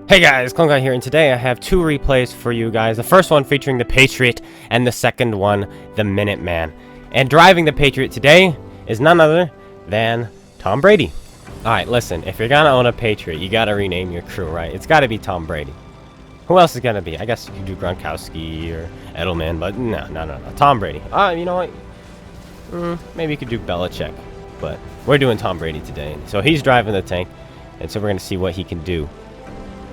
Hey guys, Klunkai here, and today I have two replays for you guys. The first one featuring the Patriot, and the second one, the Minuteman. And driving the Patriot today is none other than Tom Brady. Alright, listen, if you're gonna own a Patriot, you gotta rename your crew, right? It's gotta be Tom Brady. Who else is gonna be? I guess you could do Gronkowski or Edelman, but no. Tom Brady. You know what? Maybe you could do Belichick, but we're doing Tom Brady today. So he's driving the tank, and so we're gonna see what he can do.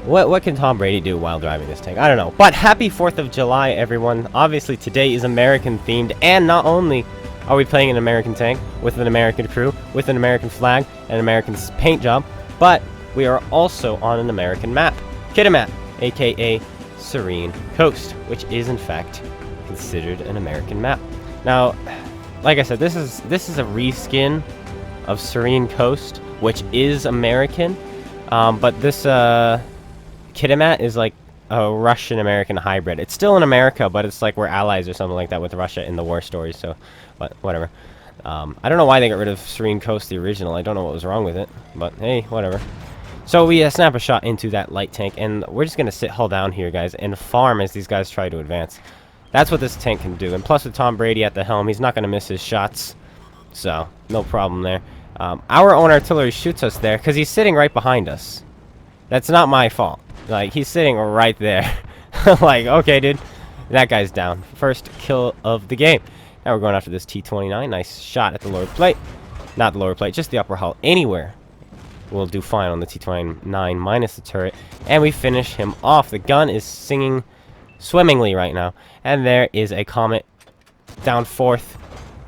What can Tom Brady do while driving this tank? I don't know. But happy 4th of July, everyone. Obviously, today is American themed. And not only are we playing an American tank with an American crew, with an American flag, and an American paint job, but we are also on an American map. Kitamat, aka Serene Coast, which is in fact considered an American map. Now, like I said, this is a reskin of Serene Coast, which is American. But this Kitamat is like a Russian-American hybrid. It's still in America, but it's like we're allies or something like that with Russia in the war stories, so but whatever. I don't know why they got rid of Serene Coast, the original. I don't know what was wrong with it, but hey, whatever. So we snap a shot into that light tank, and we're just going to sit hull down here, guys, and farm as these guys try to advance. That's what this tank can do, and plus with Tom Brady at the helm, he's not going to miss his shots, so no problem there. Our own artillery shoots us there because he's sitting right behind us. That's not my fault. Like, he's sitting right there. Like, okay, dude. That guy's down. First kill of the game. Now we're going after this T29. Nice shot at the lower plate. Not the lower plate, just the upper hull. Anywhere will do fine on the T29 minus the turret. And we finish him off. The gun is singing swimmingly right now. And there is a Comet down fourth.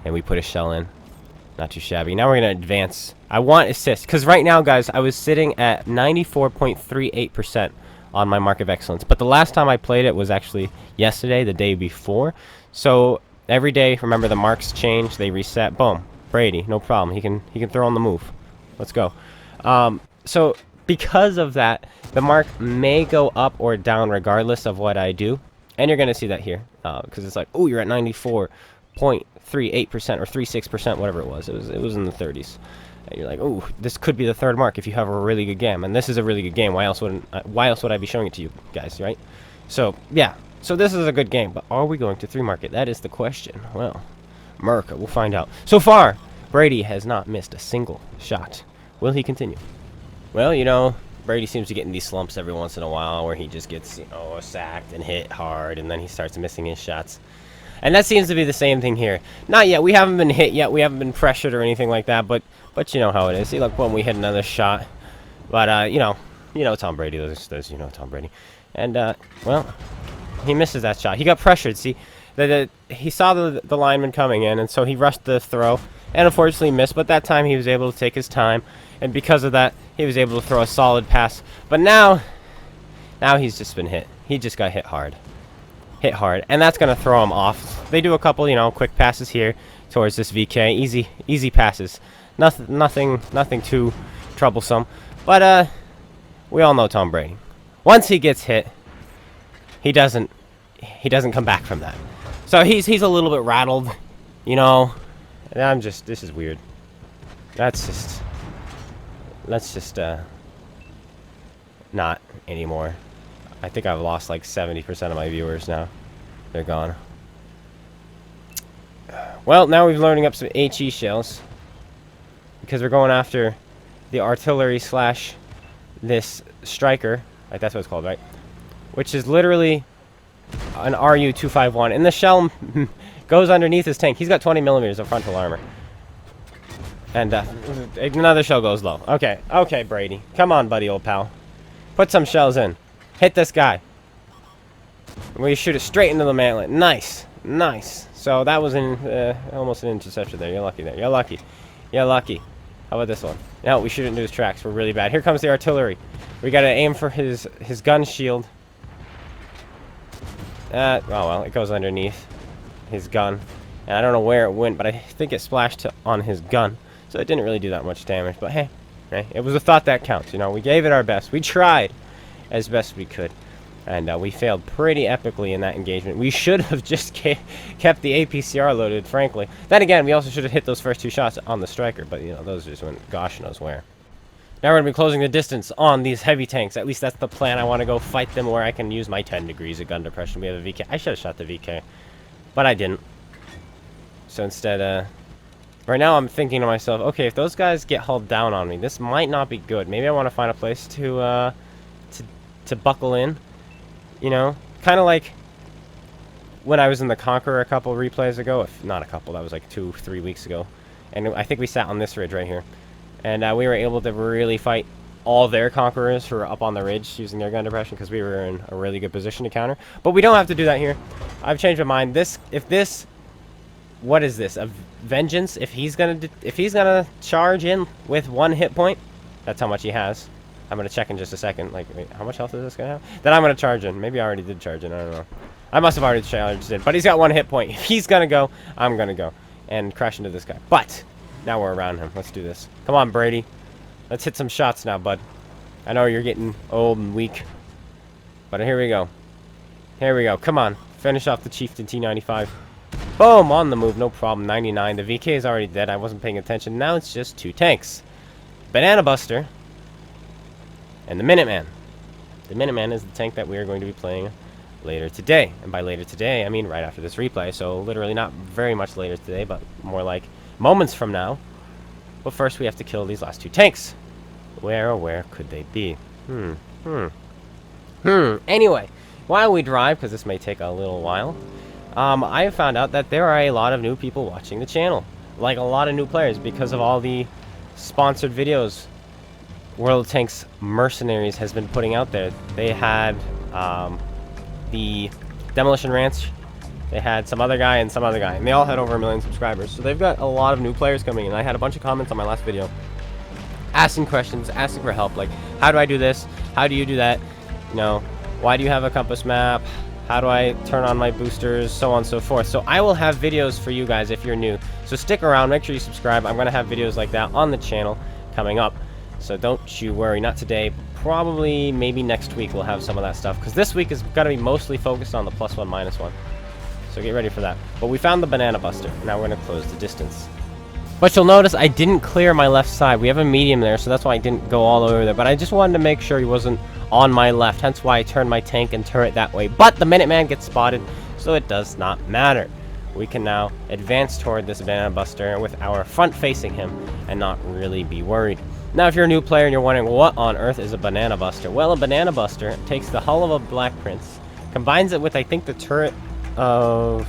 And we put a shell in. Not too shabby. Now we're going to advance. I want assist. Because right now, guys, I was sitting at 94.38% on my mark of excellence. But the last time I played it was actually yesterday, the day before. So every day, remember, the marks change. They reset. Boom. Brady. No problem. He can throw on the move. Let's go. So because of that, the mark may go up or down regardless of what I do. And you're going to see that here. Because it's like, oh, you're at 94.38% or 36%, whatever it was. It was in the 30s. And you're like, oh, this could be the third mark if you have a really good game. And this is a really good game. Why else would I be showing it to you guys, right? So, yeah. So this is a good game. But are we going to 3 mark it? That is the question. Well, MERICA, we'll find out. So far, Brady has not missed a single shot. Will he continue? Well, you know, Brady seems to get in these slumps every once in a while where he just gets, you know, sacked and hit hard, and then he starts missing his shots. And that seems to be the same thing here. Not yet. We haven't been hit yet. We haven't been pressured or anything like that. But you know how it is. See, look, when we hit another shot. But, you know Tom Brady. There's you know Tom Brady. And, well, he misses that shot. He got pressured. See, he saw the lineman coming in, and so he rushed the throw. And unfortunately missed. But that time he was able to take his time. And because of that, he was able to throw a solid pass. But now he's just been hit. He just got hit hard. And that's gonna throw him off. They do a couple, you know, quick passes here towards this VK. Easy passes. Nothing too troublesome. But we all know Tom Brady. Once he gets hit, he doesn't come back from that. So he's a little bit rattled, you know. And this is weird. Let's just not anymore. I think I've lost like 70% of my viewers now. They're gone. Well, now we're loading up some HE shells. Because we're going after the artillery / this striker. Like, that's what it's called, right? Which is literally an RU-251. And the shell goes underneath his tank. He's got 20 millimeters of frontal armor. And another shell goes low. Okay, Brady. Come on, buddy, old pal. Put some shells in. Hit this guy. We shoot it straight into the mantlet. Nice. So that was almost an interception there. You're lucky there. You're lucky. How about this one? No, we shoot it into his tracks. We're really bad. Here comes the artillery. We gotta aim for his gun shield. Oh well, it goes underneath his gun. And I don't know where it went, but I think it splashed on his gun. So it didn't really do that much damage. But hey, it was a thought that counts. You know, we gave it our best. We tried as best we could, and we failed pretty epically in that engagement. We should have just kept the APCR loaded, frankly. Then again, we also should have hit those first 2 shots on the striker, but you know, those just went gosh knows where. Now we're going to be closing the distance on these heavy tanks. At least that's the plan. I want to go fight them where I can use my 10 degrees of gun depression. We have a VK. I should have shot the VK, but I didn't. So instead, right now I'm thinking to myself, okay, if those guys get hulled down on me, this might not be good. Maybe I want to find a place to buckle in. You know, kind of like when I was in the Conqueror a couple replays ago. If not a couple, that was like 2-3 weeks ago. And I think we sat on this ridge right here. And we were able to really fight all their Conquerors who were up on the ridge using their gun depression because we were in a really good position to counter. But we don't have to do that here. I've changed my mind. What is this? A vengeance? If he's gonna charge in with 1 hit point, that's how much he has. I'm gonna check in just a second. Like, wait, how much health is this gonna have? Then I'm gonna charge in. Maybe I already did charge in. I don't know. I must have already charged in. But he's got 1 hit point. If he's gonna go, I'm gonna go and crash into this guy. But now we're around him. Let's do this. Come on, Brady. Let's hit some shots now, bud. I know you're getting old and weak, but here we go. Here we go. Come on. Finish off the Chieftain T95. Boom! On the move. No problem. 99. The VK is already dead. I wasn't paying attention. Now it's just 2 tanks. Banana Buster and the Minuteman. The Minuteman is the tank that we are going to be playing later today. And by later today, I mean right after this replay. So literally not very much later today, but more like moments from now. But first we have to kill these last 2 tanks. Where, oh where could they be? Anyway, while we drive, because this may take a little while, I have found out that there are a lot of new people watching the channel. Like a lot of new players because of all the sponsored videos World of Tanks Mercenaries has been putting out there. They had the Demolition Ranch, they had some other guy and some other guy, and they all had over 1 million subscribers. So they've got a lot of new players coming in. I had a bunch of comments on my last video asking questions, asking for help, like, how do I do this? How do you do that? You know, why do you have a compass map? How do I turn on my boosters? So on and so forth. So I will have videos for you guys if you're new. So stick around, make sure you subscribe. I'm going to have videos like that on the channel coming up. So don't you worry, not today, probably maybe next week we'll have some of that stuff. Because this week is going to be mostly focused on the +1, -1. So get ready for that. But we found the Banana Buster. Now we're going to close the distance. But you'll notice I didn't clear my left side. We have a medium there, so that's why I didn't go all over there. But I just wanted to make sure he wasn't on my left. Hence why I turned my tank and turret that way. But the Minuteman gets spotted, so it does not matter. We can now advance toward this Banana Buster with our front facing him and not really be worried. Now, if you're a new player and you're wondering what on earth is a Banana Buster, well, a Banana Buster takes the hull of a Black Prince, combines it with, I think, the turret of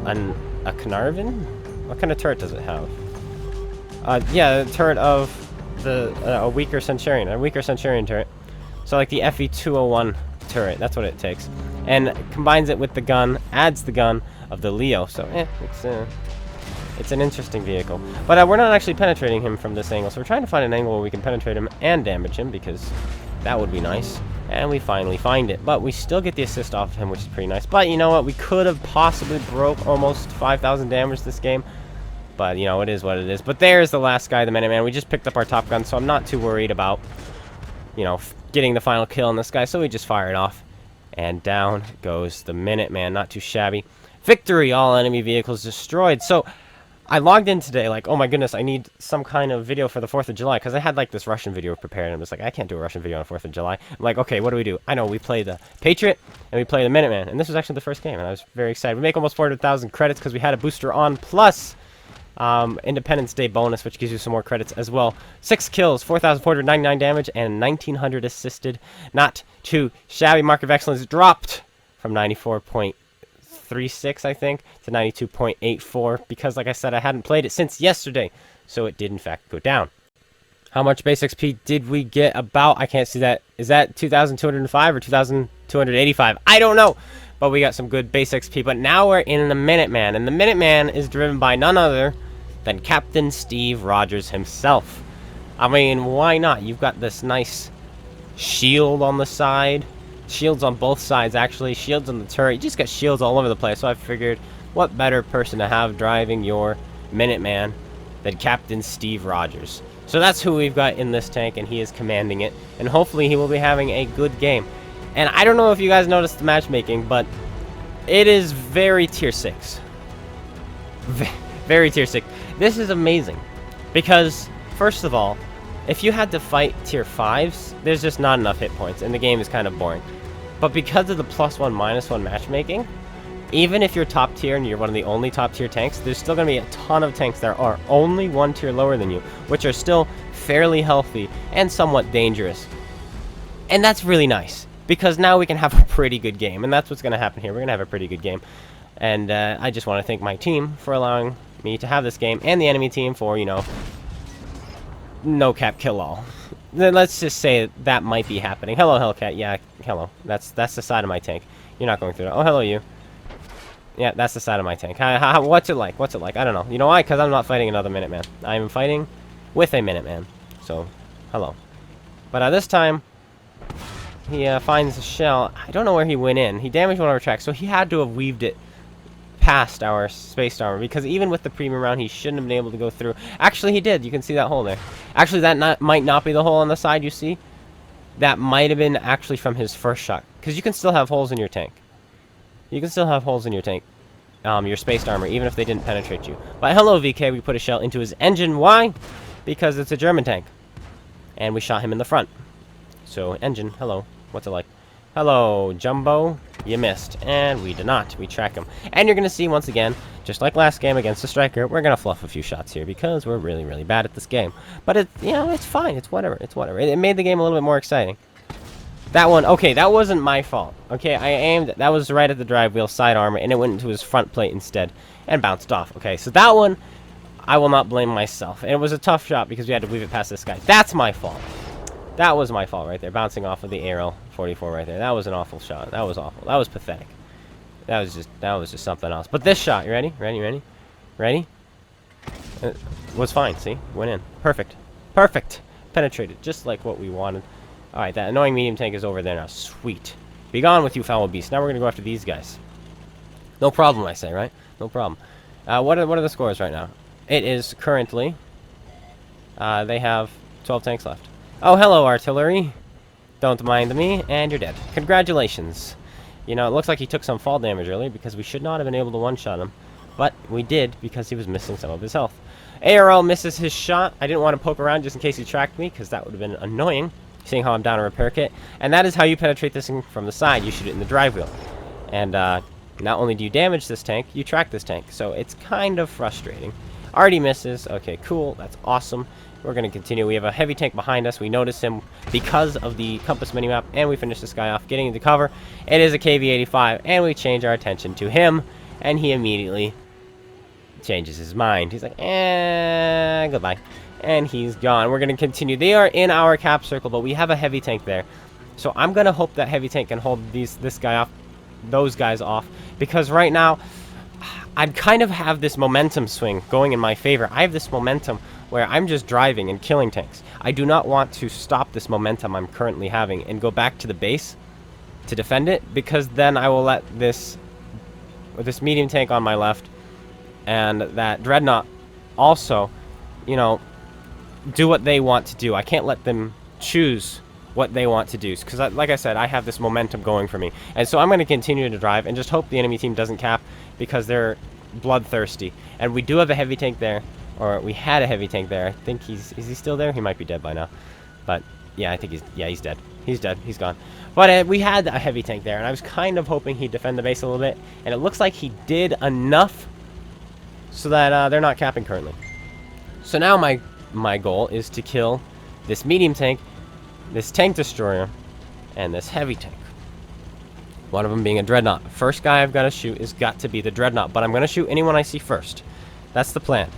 a Carnarvon? What kind of turret does it have? Yeah, the turret of a weaker Centurion turret. So like the FE201 turret, that's what it takes. And combines it with the gun, adds the gun of the Leo. So it's an interesting vehicle. But we're not actually penetrating him from this angle. So we're trying to find an angle where we can penetrate him and damage him, because that would be nice. And we finally find it. But we still get the assist off of him, which is pretty nice. But you know what? We could have possibly broke almost 5,000 damage this game. But, you know, it is what it is. But there's the last guy, the Minuteman. We just picked up our top gun, so I'm not too worried about, you know, getting the final kill on this guy. So we just fire it off. And down goes the Minuteman. Not too shabby. Victory! All enemy vehicles destroyed. So I logged in today like, oh my goodness, I need some kind of video for the 4th of July. Because I had like this Russian video prepared. And I'm just like, I can't do a Russian video on the 4th of July. I'm like, okay, what do we do? I know, we play the Patriot and we play the Minuteman. And this was actually the first game. And I was very excited. We make almost 400,000 credits because we had a booster on. Plus Independence Day bonus, which gives you some more credits as well. 6 kills, 4,499 damage, and 1,900 assisted. Not too shabby. Mark of Excellence dropped from 94.36, I think, to 92.84, because, like I said, I hadn't played it since yesterday, so it did, in fact, go down. How much base XP did we get? About, I can't see that. Is that 2,205 or 2,285? I don't know. But we got some good base XP. But now we're in the Minuteman. And the Minuteman is driven by none other than Captain Steve Rogers himself. I mean, why not? You've got this nice shield on the side. Shields on both sides, actually. Shields on the turret. You just got shields all over the place. So I figured, what better person to have driving your Minuteman than Captain Steve Rogers. So that's who we've got in this tank, and he is commanding it. And hopefully he will be having a good game. And I don't know if you guys noticed the matchmaking, but it is very tier 6. Very tier 6. This is amazing. Because, first of all, if you had to fight tier 5s, there's just not enough hit points, and the game is kind of boring. But because of the +1, -1 matchmaking, even if you're top tier and you're one of the only top tier tanks, there's still going to be a ton of tanks that are only one tier lower than you, which are still fairly healthy and somewhat dangerous. And that's really nice, because now we can have a pretty good game, and that's what's going to happen here. We're going to have a pretty good game. And I just want to thank my team for allowing me to have this game, and the enemy team for, you know, no cap kill all. Let's just say that might be happening. Hello, Hellcat. Yeah, hello. That's the side of my tank. You're not going through that. Oh, hello, you. Yeah, that's the side of my tank. What's it like? What's it like? I don't know. You know why? Because I'm not fighting another Minuteman. I'm fighting with a Minuteman. So, hello. But this time, he finds a shell. I don't know where he went in. He damaged one of our tracks, so he had to have weaved it past our space armor, because even with the premium round, he shouldn't have been able to go through. Actually, he did. You can see that hole there. Actually, that might not be the hole on the side you see. That might have been actually from his first shot, because you can still have holes in your tank. You can still have holes in your tank, your space armor, even if they didn't penetrate you. But hello, VK. We put a shell into his engine. Why? Because it's a German tank, and we shot him in the front. So, engine, hello. What's it like? Hello, Jumbo. You missed. And we did not. We track him. And you're going to see, once again, just like last game against the Striker, we're going to fluff a few shots here because we're really, really bad at this game. But, it's fine. It's whatever. It's whatever. It made the game a little bit more exciting. That one, okay, that wasn't my fault. Okay, I aimed, that was right at the drive wheel side armor, and it went into his front plate instead and bounced off. Okay, so that one, I will not blame myself. And it was a tough shot because we had to weave it past this guy. That's my fault. That was my fault right there, bouncing off of the Aero 44 right there. That was an awful shot. That was awful. That was pathetic. That was just something else. But this shot, you ready? Ready? Was fine, see? Went in. Perfect. Penetrated, just like what we wanted. Alright, that annoying medium tank is over there now. Sweet. Be gone with you, foul beast. Now we're going to go after these guys. No problem, I say, right? No problem. What are the scores right now? It is currently... they have 12 tanks left. Oh, hello, artillery. Don't mind me, and you're dead. Congratulations. You know, it looks like he took some fall damage earlier because we should not have been able to one-shot him. But we did because he was missing some of his health. ARL misses his shot. I didn't want to poke around just in case he tracked me because that would have been annoying, seeing how I'm down a repair kit. And that is how you penetrate this thing from the side. You shoot it in the drive wheel. And not only do you damage this tank, you track this tank. So it's kind of frustrating. Already misses. Okay, cool. That's awesome. We're going to continue. We have a heavy tank behind us. We notice him because of the compass minimap, and we finish this guy off getting into cover. It is a KV-85, and we change our attention to him, and he immediately changes his mind. He's like, goodbye. And he's gone. We're going to continue. They are in our cap circle, but we have a heavy tank there. So I'm going to hope that heavy tank can hold this guy off, those guys off, because right now I'd kind of have this momentum swing going in my favor. I have this momentum where I'm just driving and killing tanks. I do not want to stop this momentum I'm currently having and go back to the base to defend it, because then I will let this medium tank on my left and that dreadnought also, you know, do what they want to do. I can't let them choose what they want to do, because like I said, I have this momentum going for me. And so I'm going to continue to drive and just hope the enemy team doesn't cap, because they're bloodthirsty. And we do have a heavy tank there, or we had a heavy tank there. I think is he still there? He might be dead by now. But yeah, I think he's dead. He's dead. He's gone. But we had a heavy tank there, and I was kind of hoping he'd defend the base a little bit, and it looks like he did enough so that they're not capping currently. So now my goal is to kill this medium tank, this tank destroyer, and this heavy tank. One of them being a dreadnought. First guy I've got to shoot is got to be the dreadnought, but I'm going to shoot anyone I see first. That's the plan.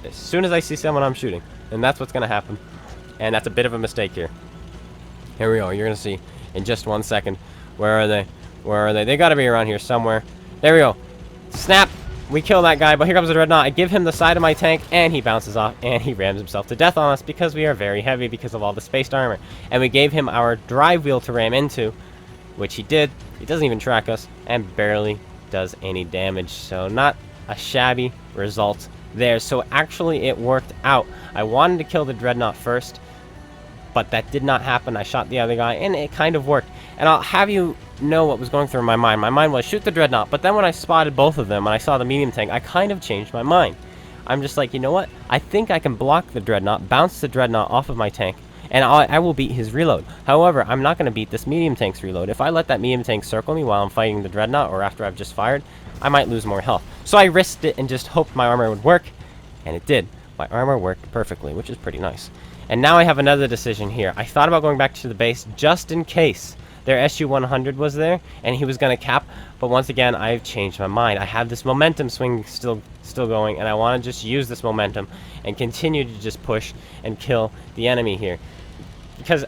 As soon as I see someone, I'm shooting, and that's what's going to happen. And that's a bit of a mistake here. Here we go. You're going to see in just 1 second. Where are they? Where are they? They got to be around here somewhere. There we go. Snap. We kill that guy, but here comes the dreadnought. I give him the side of my tank, and he bounces off, and he rams himself to death on us because we are very heavy because of all the spaced armor. And we gave him our drive wheel to ram into, which he did. He doesn't even track us, and barely does any damage. So not a shabby result there. So actually it worked out. I wanted to kill the dreadnought first, but that did not happen. I shot the other guy, and it kind of worked. And I'll have you know what was going through my mind. My mind was shoot the dreadnought, but then when I spotted both of them and I saw the medium tank, I kind of changed my mind. I'm just like, you know what? I think I can block the Dreadnought, bounce the Dreadnought off of my tank, and I will beat his reload. However, I'm not going to beat this medium tank's reload. If I let that medium tank circle me while I'm fighting the Dreadnought or after I've just fired, I might lose more health. So I risked it and just hoped my armor would work, and it did. My armor worked perfectly, which is pretty nice. And now I have another decision here. I thought about going back to the base just in case their SU-100 was there and he was going to cap, but once again, I've changed my mind. I have this momentum swing still going, and I want to just use this momentum and continue to just push and kill the enemy here. Because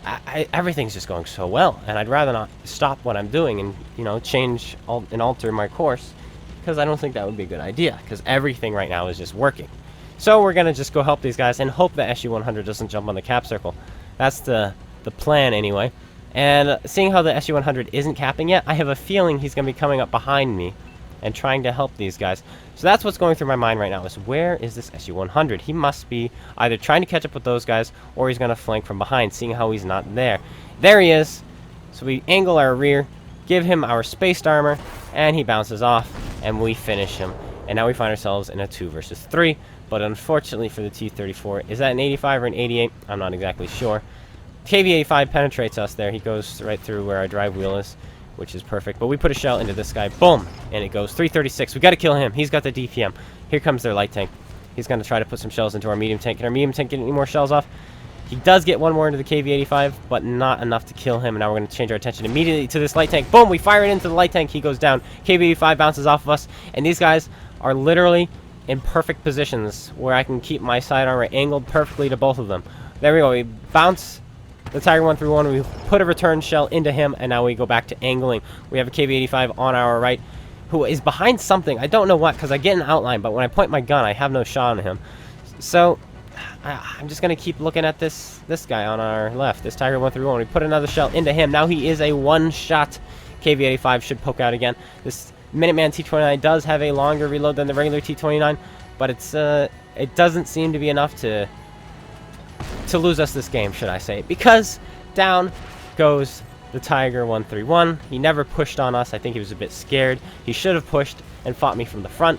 everything's just going so well, and I'd rather not stop what I'm doing and, you know, change and alter my course, because I don't think that would be a good idea, because everything right now is just working. So we're going to just go help these guys and hope the SU-100 doesn't jump on the cap circle. That's the plan anyway. And seeing how the SU-100 isn't capping yet, I have a feeling he's going to be coming up behind me and trying to help these guys. So that's what's going through my mind right now, is where is this SU-100? He must be either trying to catch up with those guys, or he's going to flank from behind, seeing how he's not there. There he is. So we angle our rear, give him our spaced armor, and he bounces off, and we finish him. And now we find ourselves in a 2 versus 3, but unfortunately for the T-34, is that an 85 or an 88? I'm not exactly sure. KV-85 penetrates us there. He goes right through where our drive wheel is, which is perfect. But we put a shell into this guy. Boom! And it goes 336. We got to kill him. He's got the DPM. Here comes their light tank. He's going to try to put some shells into our medium tank. Can our medium tank get any more shells off? He does get one more into the KV-85, but not enough to kill him. And now we're going to change our attention immediately to this light tank. Boom! We fire it into the light tank. He goes down. KV-85 bounces off of us. And these guys are literally in perfect positions where I can keep my side armor angled perfectly to both of them. There we go. We bounce the Tiger 131, we put a return shell into him, and now we go back to angling. We have a KV-85 on our right, who is behind something. I don't know what, because I get an outline, but when I point my gun, I have no shot on him. So, I'm just going to keep looking at this guy on our left, this Tiger 131. We put another shell into him. Now he is a one-shot. KV-85 should poke out again. This Minuteman T29 does have a longer reload than the regular T29, but it doesn't seem to be enough to lose us this game, should I say, because down goes the Tiger 131. He never pushed on us. I think he was a bit scared. He should have pushed and fought me from the front,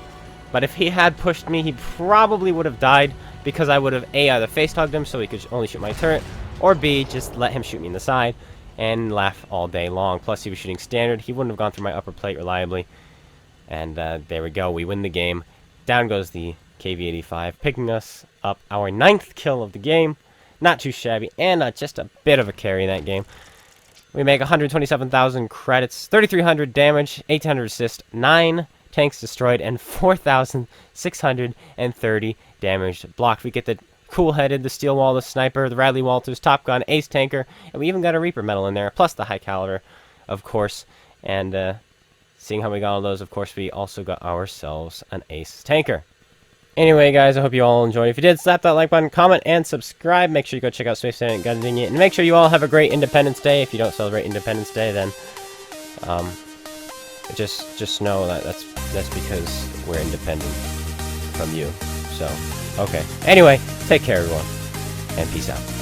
but if he had pushed me, he probably would have died, because I would have A, either face-tugged him so he could only shoot my turret, or B, just let him shoot me in the side and laugh all day long. Plus he was shooting standard. He wouldn't have gone through my upper plate reliably, and there we go. We win the game. Down goes the KV-85, picking us up our 9th kill of the game. Not too shabby, and just a bit of a carry in that game. We make 127,000 credits, 3,300 damage, 1,800 assist, 9 tanks destroyed, and 4,630 damage blocked. We get the Cool-Headed, the Steel Wall, the Sniper, the Radley Walters, Top Gun, Ace Tanker, and we even got a Reaper medal in there, plus the High Caliber, of course. And seeing how we got all those, of course, we also got ourselves an Ace Tanker. Anyway, guys, I hope you all enjoyed. If you did, slap that like button, comment, and subscribe. Make sure you go check out Space and GotADingy, and make sure you all have a great Independence Day. If you don't celebrate Independence Day, then just know that that's because we're independent from you. So, okay. Anyway, take care, everyone, and peace out.